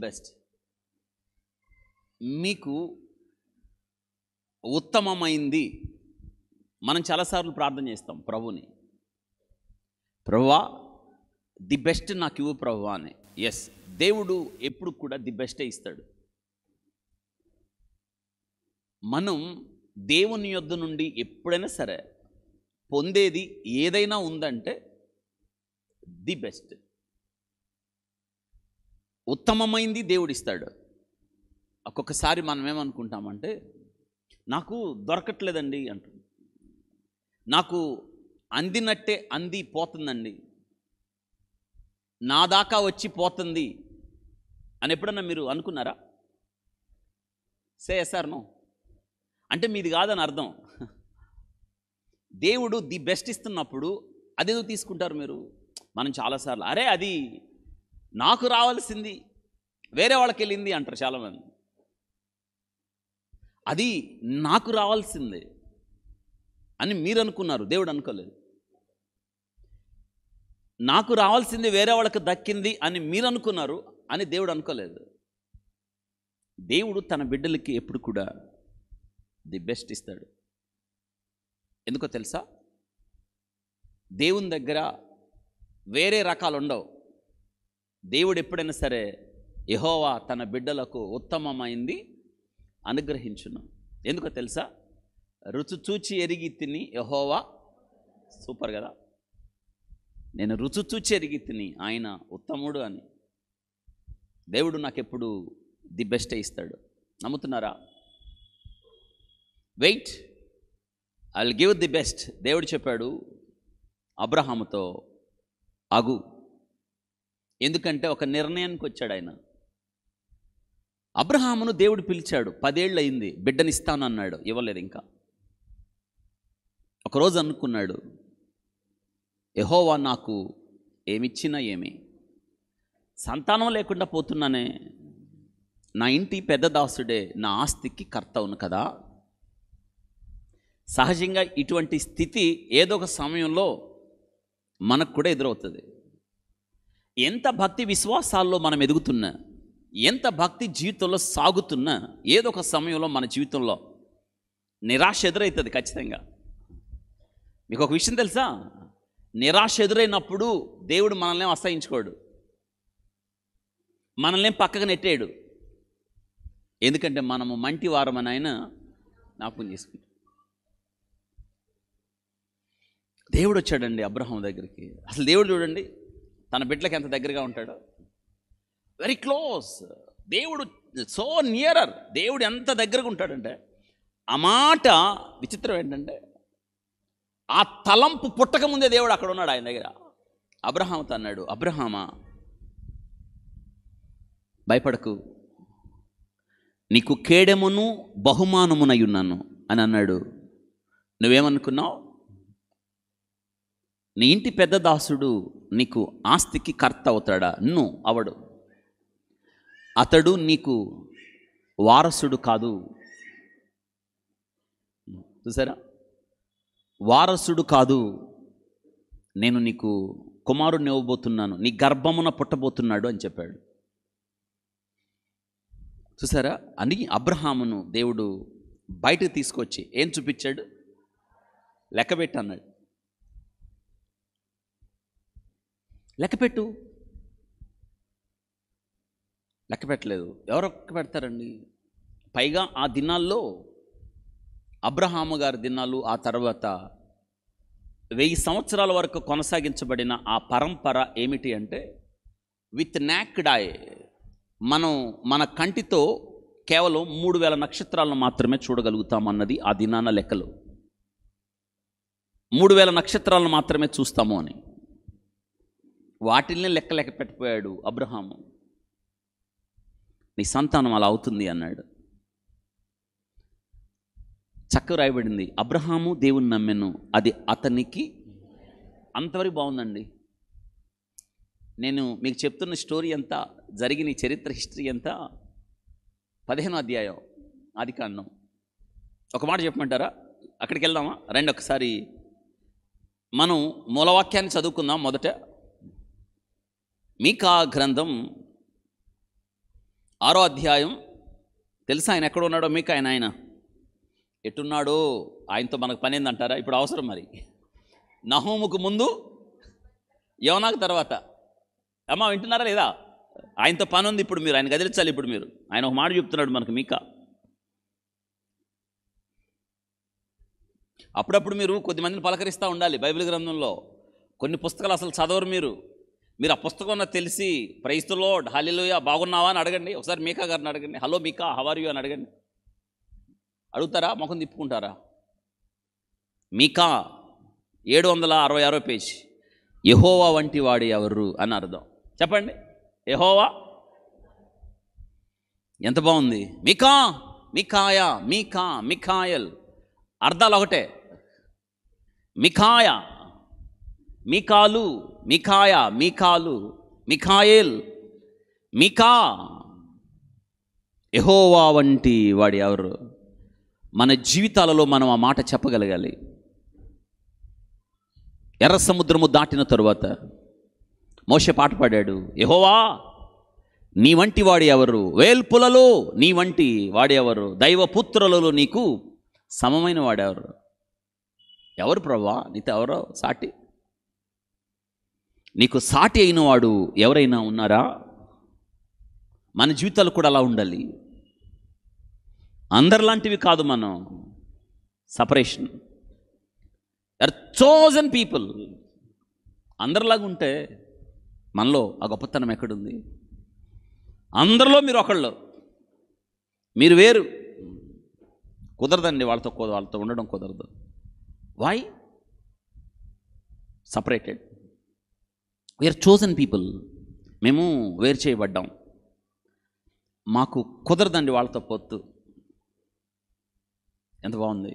Best. మీకు ఉత్తమమైంది. మనం చాలాసార్లు ప్రార్థన చేస్తాం ప్రభుని, ప్రభువా ది బెస్ట్ నాకు ఇవ్వు ప్రభువా అని. ఎస్, దేవుడు ఎప్పుడు కూడా ది బెస్టే ఇస్తాడు. మనం దేవుని యొద్ద నుండి ఎప్పుడైనా సరే పొందేది ఏదైనా ఉందంటే ది బెస్ట్, ఉత్తమమైంది దేవుడిస్తాడు. ఒక్కొక్కసారి మనం ఏమనుకుంటామంటే నాకు దొరకట్లేదండి అంటుంది, నాకు అందినట్టే అంది పోతుందండి, నా దాకా వచ్చి పోతుంది అని ఎప్పుడన్నా మీరు అనుకున్నారా? సే ఎస్ ఆర్ నో అంటే మీది కాదని అర్థం. దేవుడు ది బెస్ట్ ఇస్తున్నప్పుడు అదేదో తీసుకుంటారు మీరు. మనం చాలాసార్లు అరే అది నాకు రావాల్సింది వేరే వాళ్ళకి వెళ్ళింది అంటారు చాలామంది. అది నాకు రావాల్సిందే అని మీరు అనుకున్నారు, దేవుడు అనుకోలేదు. నాకు రావాల్సింది వేరే వాళ్ళకి దక్కింది అని మీరు అనుకున్నారు అని దేవుడు అనుకోలేదు. దేవుడు తన బిడ్డలకి ఎప్పుడు కూడా ది బెస్ట్ ఇస్తాడు. ఎందుకో తెలుసా? దేవుని దగ్గర వేరే రకాలు ఉండవు. దేవుడు ఎప్పుడైనా సరే యెహోవా తన బిడ్డలకు ఉత్తమమైంది అనుగ్రహించును. ఎందుకో తెలుసా? రుచి చూచి ఎరిగి తిని యెహోవా, సూపర్ కదా, నేను రుచి చూచి ఎరిగి తిని ఆయన ఉత్తముడు అని. దేవుడు నాకెప్పుడు ది బెస్టే ఇస్తాడు. నమ్ముతున్నారా? Wait, I will give the best. దేవుడు చెప్పాడు అబ్రహాముతో, ఆగు. ఎందుకంటే ఒక నిర్ణయానికి వచ్చాడు ఆయన. అబ్రహామును దేవుడు పిలిచాడు, 10 ఏళ్ళు అయింది, బిడ్డనిస్తాను అన్నాడు, ఇవ్వలేదు ఇంకా. ఒకరోజు అనుకున్నాడు, యెహోవా నాకు ఏమిచ్చినా ఏమి, సంతానం లేకుండా పోతున్నానే, నా ఇంటి పెద్ద దాసుడే నా ఆస్తికి కర్త అవును కదా. సహజంగా ఇటువంటి స్థితి ఏదో ఒక సమయంలో మనకు కూడా ఎదురవుతుంది. ఎంత భక్తి విశ్వాసాల్లో మనం ఎదుగుతున్నా, ఎంత భక్తి జీవితంలో సాగుతున్నా, ఏదో ఒక సమయంలో మన జీవితంలో నిరాశ ఎదురవుతుంది ఖచ్చితంగా. మీకు ఒక విషయం తెలుసా? నిరాశ ఎదురైనప్పుడు దేవుడు మనల్ని అసహించుకోడు, మనల్ని పక్కకు నెట్టాడు. ఎందుకంటే మనము మంటి వారమని ఆయన జ్ఞాపకం చేసుకుంటాడు. దేవుడు వచ్చాడండి అబ్రహాం దగ్గరికి. అసలు దేవుడు చూడండి తన బిడ్డలకు ఎంత దగ్గరగా ఉంటాడో, వెరీ క్లోజ్. దేవుడు సో నియరర్. దేవుడు ఎంత దగ్గరగా ఉంటాడంటే, ఆ మాట విచిత్రం ఏంటంటే, ఆ తలంపు పుట్టక ముందే దేవుడు అక్కడ ఉన్నాడు ఆయన దగ్గర. అబ్రహాంతో అన్నాడు, అబ్రహామా భయపడకు, నీకు కేడెమును బహుమానమునై ఉన్నాను అని అన్నాడు. నువ్వేమనుకున్నావు? నీ ఇంటి పెద్ద దాసుడు నీకు ఆస్తికి కర్త అవుతాడా? అవడు. అతడు నీకు వారసుడు కాదు. చూసారా? వారసుడు కాదు, నేను నీకు కుమారుడిని ఇవ్వబోతున్నాను, నీ గర్భమున పుట్టబోతున్నాడు అని చెప్పాడు. చూసారా? అని అబ్రహామును దేవుడు బయటకు తీసుకొచ్చి ఏం చూపించాడు? లెక్కపెట్టు అన్నాడు. లెక్కపెట్టు. లెక్క పెట్టలేదు. ఎవరు లెక్క పెడతారండి? పైగా ఆ దినాల్లో అబ్రహాము గారి దినాలు, ఆ తర్వాత 1000 సంవత్సరాల వరకు కొనసాగించబడిన ఆ పరంపర ఏమిటి అంటే, విత్ నాక్డ్ ఐ, మనం మన కంటితో కేవలం 3000 నక్షత్రాలను మాత్రమే చూడగలుగుతామన్నది ఆ దినాన లెక్కలు. 3000 నక్షత్రాలను మాత్రమే చూస్తాము అని వాటిల్ని లెక్క పెట్టిపోయాడు అబ్రహాము. నీ సంతానం అలా అవుతుంది అన్నాడు. చక్కగా రాయబడింది, అబ్రహాము దేవుని నమ్మెను, అది అతనికి. అంతవరకు బాగుందండి. నేను మీకు చెప్తున్న స్టోరీ అంతా, జరిగిన చరిత్ర హిస్టరీ అంతా 15వ అధ్యాయం ఆదికాండం. ఒక మాట చెప్పమంటారా? అక్కడికి వెళ్దామా? రండి ఒకసారి మనం మూలవాక్యాన్ని చదువుకుందాం. మొదట మీకా గ్రంథం 6వ అధ్యాయం. తెలుసా ఆయన ఎక్కడ ఉన్నాడో మీకు? ఆయన ఎట్టున్నాడో? ఆయనతో మనకు పని ఏందంటారా? ఇప్పుడు అవసరం మరి. నహూముకు ముందు, యోనాకు తర్వాత. అమ్మ వింటున్నారా లేదా? ఆయనతో పని ఉంది. ఇప్పుడు మీరు ఆయన కదిలించాలి. ఇప్పుడు మీరు ఆయన ఒక మాట చెప్తున్నాడు మనకు. మీకా అప్పుడప్పుడు మీరు కొద్దిమందిని పలకరిస్తూ ఉండాలి. బైబిల్ గ్రంథంలో కొన్ని పుస్తకాలు అసలు చదవరు మీరు ఆ పుస్తకం తెలిసి ప్రైజ్ ది లార్డ్, హల్లెలూయా, బాగున్నావా అని అడగండి. ఒకసారి మీకా గారిని అడగండి. Hello Mika, how are you అని అడగండి. అడుగుతారా? ముఖం తిప్పుకుంటారా? మీకా 766 పేజ్. యెహోవా వంటి వాడు ఎవరు అని అర్థం. చెప్పండి. యెహోవా. ఎంత బాగుంది. మీకా, మికాయా, మీకా, మికాయల్ అర్థాలు ఒకటే. మికాయ, మికాలు, మికాయ, మికాలు, మికాయేల్, మికా. యెహోవా వంటి వాడు ఎవరు? మన జీవితాలలో మనం ఆ మాట చెప్పగలగాలి. ఎర్ర సముద్రము దాటిన తరువాత మోషే పాట పాడాడు. యెహోవా నీ వంటి వాడు ఎవరు? వేల్పులలో నీ వంటి వాడు ఎవరు? దైవపుత్రులలో నీకు సమమైన వాడెవరు? ఎవరు ప్రభువా? నీతో ఎవరో సాటి? నీకు సాటి అయిన వాడు ఎవరైనా ఉన్నారా? మన జీవితాలు కూడా అలా ఉండాలి. అందరిలాంటివి కాదు. మనం సపరేషన్. Are chosen people. అందరిలాగా ఉంటే మనలో ఆ గొప్పతనం ఎక్కడుంది? అందరిలో మీరు ఒకళ్ళు, మీరు వేరు. కుదరదండి. వాళ్ళతో ఉండడం కుదరదు. Why? Separated. We are chosen people. మేము వేరు చేయబడ్డాం. మాకు కుదరదండి వాళ్ళతో పొత్తు. ఎంత బాగుంది.